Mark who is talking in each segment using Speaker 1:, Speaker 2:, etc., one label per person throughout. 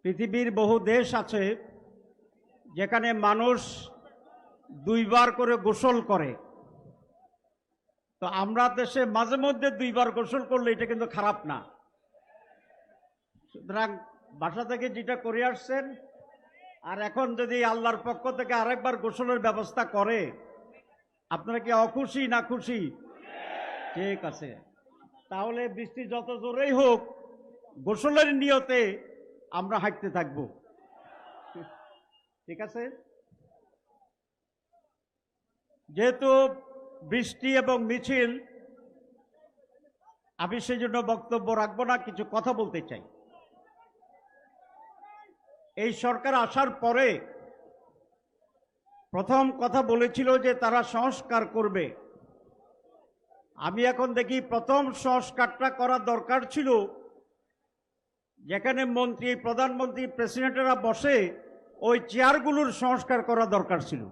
Speaker 1: পৃথিবীর বহু দেশ আছে যেখানে মানুষ দুইবার করে গোসল করে। তো আমরা দেশে মাঝে মধ্যে দুইবার গোসল করলে এটা কিন্তু খারাপ না। সুতরাং বাসা থেকে যেটা করে আসছেন, আর এখন যদি আল্লাহর পক্ষ থেকে আরেকবার গোসলের ব্যবস্থা করে, আপনারা কি অখুশি না খুশি? ঠিক আছে, তাহলে বৃষ্টি যত জোরেই হোক গোসলের নিয়তে আমরা হাঁটতে থাকব। ঠিক আছে, যেহেতু বৃষ্টি এবং মিছিল, আমি সেই জন্য বক্তব্য রাখবো না, কিছু কথা বলতে চাই। এই সরকার আসার পরে প্রথম কথা বলেছিল যে তারা সংস্কার করবে। আমি এখন দেখি প্রথম সংস্কারটা করা দরকার ছিল যেখানে মন্ত্রী, প্রধানমন্ত্রী, প্রেসিডেন্টরা বসে, ওই চেয়ারগুলোর সংস্কার করা দরকার ছিল।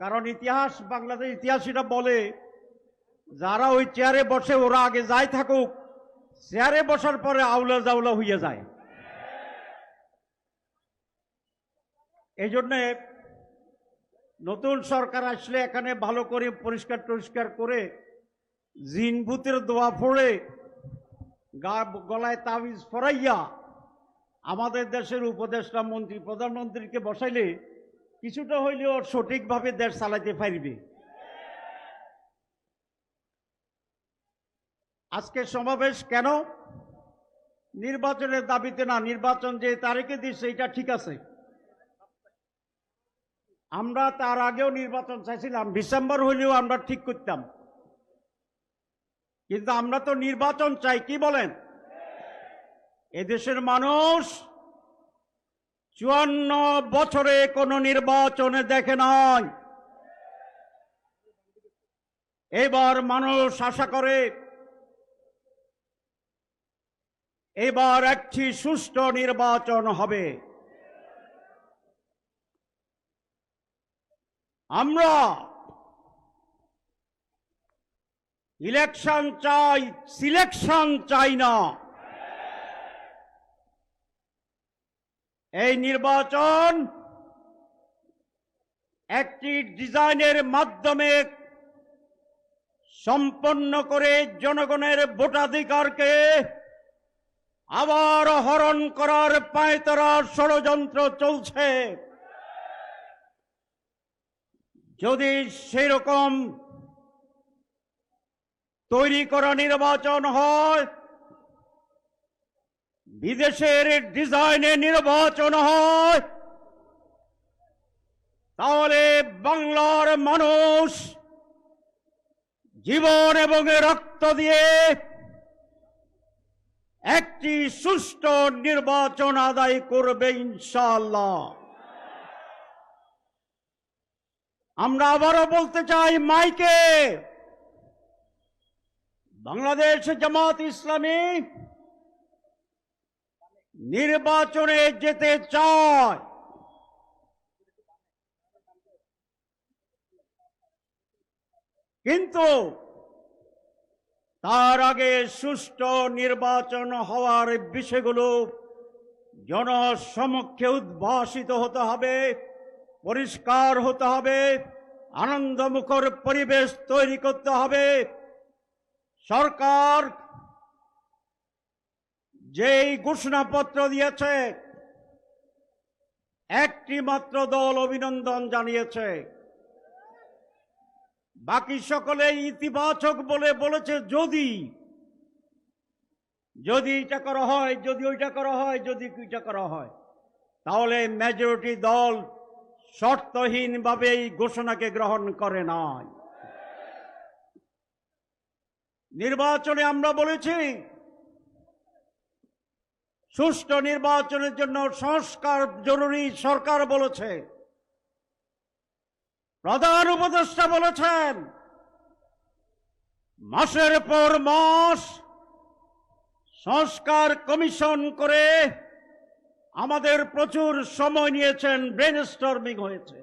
Speaker 1: কারণ ইতিহাস, বাংলাদেশ ইতিহাস এটা বলে, যারা ওই চেয়ারে বসে ওরা আগে যাই থাকুক, চেয়ারে বসার পরে আউলা জাউলা হইয়া যায়। এই জন্যে নতুন সরকার আসলে এখানে ভালো করে পরিষ্কার টরিষ্কার করে, জিন ভূতের দোয়া পড়ে, গলায় তাবিজ পরাইয়া আমাদের দেশের উপদেষ্টা, মন্ত্রী, প্রধানমন্ত্রীকে বসাইলে কিছুটা হইলেও সঠিকভাবে দেশ চালাইতে পারবে। আজকে সমাবেশ কেন? নির্বাচনের দাবিতে না, নির্বাচন যে তারিখে দিচ্ছে এটা ঠিক আছে। আমরা তার আগেও নির্বাচন চাইছিলাম, ডিসেম্বর হইলেও আমরা ঠিক করতাম, কিন্তু আমরা তো নির্বাচন চাই। কি বলেন? এদেশের মানুষ 54 বছরে কোনো নির্বাচনে দেখে নাই। এবার মানুষ আশা করে এবার একটি সুষ্ঠু নির্বাচন হবে। আমরা ইলেকশন চাই, সিলেকশন চাই না। এই নির্বাচন একটি ডিজাইনের মাধ্যমে সম্পন্ন করে জনগণের ভোটাধিকারকে আবার হরণ করার পায়তারা ষড়যন্ত্র চলছে। যদি সেরকম তৈরি করা নির্বাচন হয়, বিদেশের ডিজাইনে নির্বাচন হয়, তাহলে বাংলার মানুষ জীবন এবং রক্ত দিয়ে একটি সুষ্ঠু নির্বাচন আদায় করবে ইনশাআল্লাহ। আমরা আবারও বলতে চাই মাইকে, বাংলাদেশ জামাত ইসলামী নির্বাচনে যেতে চায়, কিন্তু তার আগে সুষ্ঠু নির্বাচন হওয়ার বিষয়গুলো জনসমক্ষে উদ্ভাসিত হতে হবে, পরিষ্কার হতে হবে, আনন্দমুখর পরিবেশ তৈরি করতে হবে। সরকার যেই ঘোষণাপত্র দিয়েছে, একটি মাত্র দল অভিনন্দন জানিয়েছে, বাকি সকলে ইতিবাচক বলে বলেছে যদি এটা করা হয়, যদি ওইটা করা হয়, যদি ওইটা করা হয়, তাহলে মেজরিটি দল শর্তহীনভাবে এই ঘোষণাকে গ্রহণ করে নাই। নির্বাচনে আমরা বলেছি সুষ্ঠু নির্বাচনের জন্য সংস্কার জরুরি। সরকার বলেছে, প্রধান উপদেষ্টা বলেছেন, মাসের পর মাস সংস্কার কমিশন করে আমাদের প্রচুর সময় নিয়েছেন, ব্রেনস্টর্মিং হয়েছে।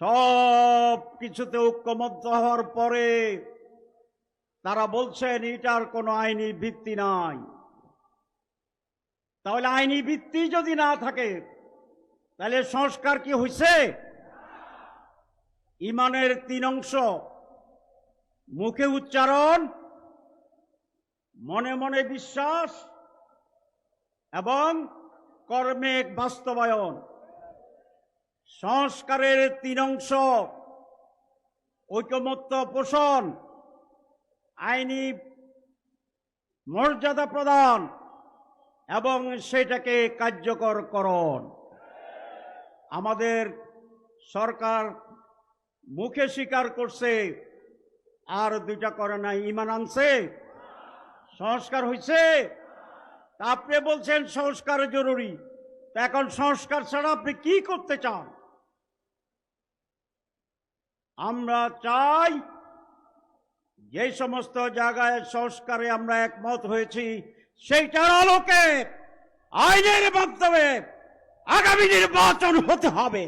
Speaker 1: সব কিছুতে ঐক্যমত্য হওয়ার পরে তারা বলছেন এটার কোনো আইনি ভিত্তি নাই। তাহলে আইনি ভিত্তি যদি না থাকে তাহলে সংস্কার কি হইছে? ইমানের 3 অংশ, মুখে উচ্চারণ, মনে মনে বিশ্বাস এবং কর্মে বাস্তবায়ন। সংস্কারের 3 অংশ, ঐকমত্য পোষণ, আইনি মর্যাদা প্রদান এবং সেটাকে কার্যকরকরণ। আমাদের সরকার মুখে স্বীকার করছে, আর 2টা করে নাই। ঈমান আনছে, সংস্কার হয়েছে। আপনি বলছেন সংস্কার জরুরি, তা এখন সংস্কার ছাড়া আপনি কি করতে চান? আমরা চাই যে সমস্ত জায়গায় সংস্কারে আমরা একমত হয়েছি সেইটার আলোকে আইনের মাধ্যমে আগামী নির্বাচন হতে হবে।